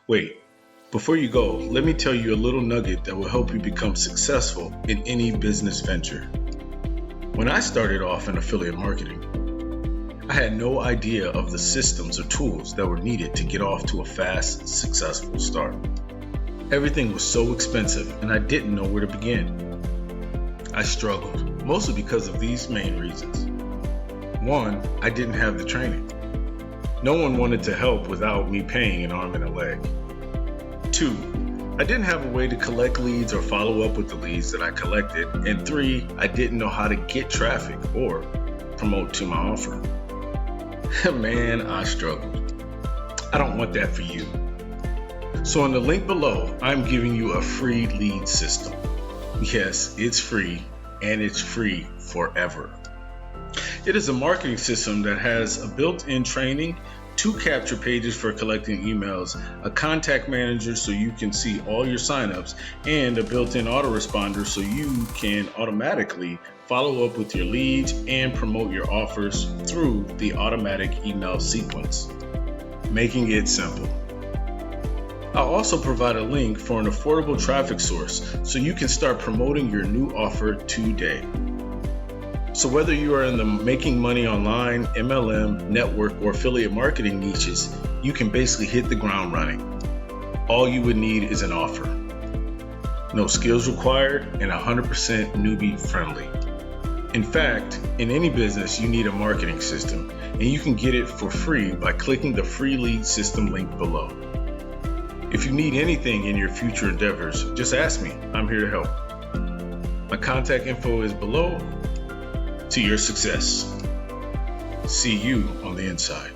Wait, before you go, let me tell you a little nugget that will help you become successful in any business venture. When I started off in affiliate marketing, I had no idea of the systems or tools that were needed to get off to a fast, successful start. Everything was so expensive and I didn't know where to begin. I struggled, mostly because of these main reasons. One, I didn't have the training. No one wanted to help without me paying an arm and a leg. Two, I didn't have a way to collect leads or follow up with the leads that I collected. And three, I didn't know how to get traffic or promote to my offer. Man, I struggled. I don't want that for you. So in the link below, I'm giving you a free lead system. Yes, it's free and it's free forever. It is a marketing system that has a built-in training, 2 capture pages for collecting emails, a contact manager so you can see all your signups, and a built-in autoresponder so you can automatically follow up with your leads and promote your offers through the automatic email sequence, making it simple. I'll also provide a link for an affordable traffic source so you can start promoting your new offer today. So whether you are in the making money online, MLM, network, or affiliate marketing niches, you can basically hit the ground running. All you would need is an offer. No skills required and 100% newbie friendly. In fact, in any business, you need a marketing system, and you can get it for free by clicking the free lead system link below. If you need anything in your future endeavors, just ask me. I'm here to help. My contact info is below. To your success. See you on the inside.